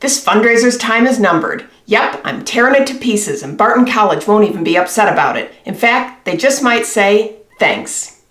This fundraiser's time is numbered. Yep, I'm tearing it to pieces, and Barton College won't even be upset about it. In fact, they just might say, thanks.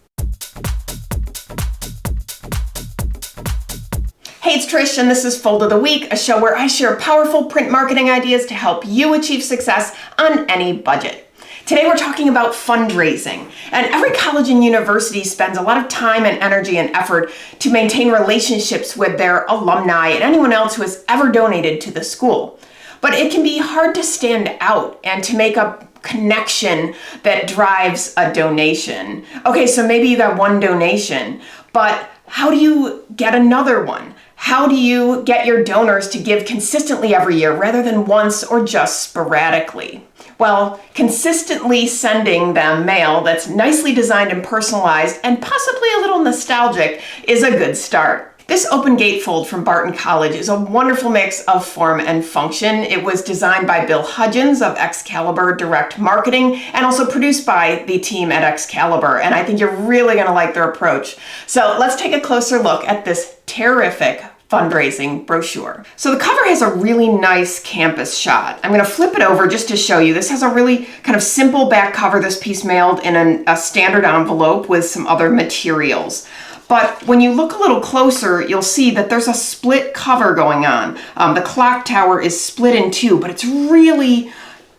Hey, it's Trish, and this is Fold of the Week, a show where I share powerful print marketing ideas to help you achieve success on any budget. Today we're talking about fundraising, and every college and university spends a lot of time and energy and effort to maintain relationships with their alumni and anyone else who has ever donated to the school. But it can be hard to stand out and to make a connection that drives a donation. Okay, so maybe you got one donation, but how do you get another one? How do you get your donors to give consistently every year rather than once or just sporadically? Well, consistently sending them mail that's nicely designed and personalized and possibly a little nostalgic is a good start. This open gatefold from Barton College is a wonderful mix of form and function. It was designed by Bill Hudgens of Excalibur Direct Marketing and also produced by the team at Excalibur, and I think you're really going to like their approach. So let's take a closer look at this Tear-ific fundraising brochure. So the cover has a really nice campus shot. I'm going to flip it over just to show you. This has a really kind of simple back cover, this piece mailed in a standard envelope with some other materials. But when you look a little closer, you'll see that there's a split cover going on. The clock tower is split in two, but it's really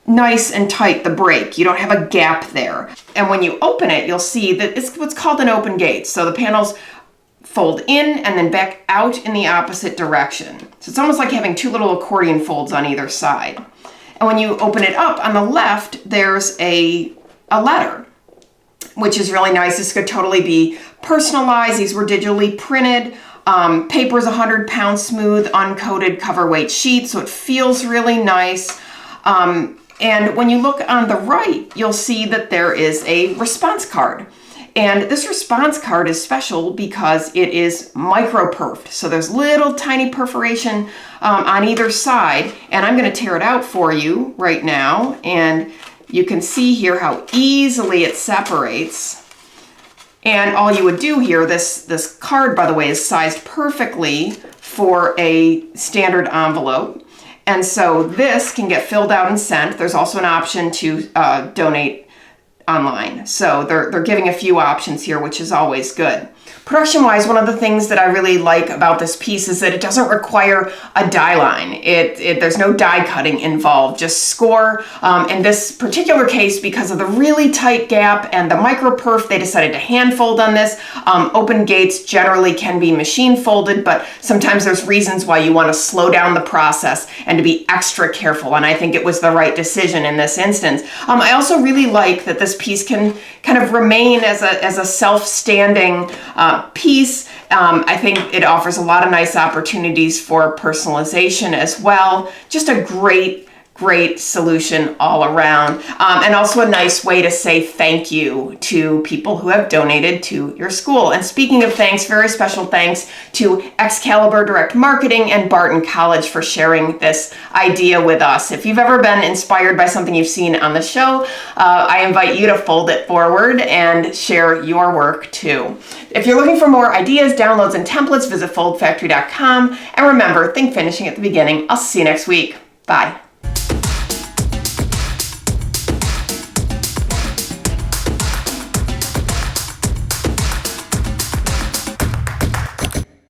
nice and tight, the break. You don't have a gap there. And when you open it, you'll see that it's what's called an open gate. So the panels fold in and then back out in the opposite direction. So it's almost like having two little accordion folds on either side. And when you open it up on the left, there's a letter, which is really nice. This could totally be personalized. These were digitally printed. Paper is 100-pound smooth, uncoated cover weight sheet, so it feels really nice. And when you look on the right, you'll see that there is a response card. And this response card is special because it is micro-perfed. So there's little tiny perforation on either side. And I'm going to tear it out for you right now. And you can see here how easily it separates. And all you would do here, this card, by the way, is sized perfectly for a standard envelope. And so this can get filled out and sent. There's also an option to donate online. So they're giving a few options here, which is always good. Production-wise, one of the things that I really like about this piece is that it doesn't require a die line. There's no die cutting involved, just score. In this particular case, because of the really tight gap and the Micro-Perf, they decided to hand fold on this. Open gates generally can be machine folded, but sometimes there's reasons why you want to slow down the process and to be extra careful, and I think it was the right decision in this instance. I also really like that this piece can kind of remain as a self-standing piece. I think it offers a lot of nice opportunities for personalization as well. Just a great solution all around. And also a nice way to say thank you to people who have donated to your school. And speaking of thanks, very special thanks to Excalibur Direct Marketing and Barton College for sharing this idea with us. If you've ever been inspired by something you've seen on the show, I invite you to fold it forward and share your work too. If you're looking for more ideas, downloads, and templates, visit foldfactory.com. And remember, think finishing at the beginning. I'll see you next week. Bye.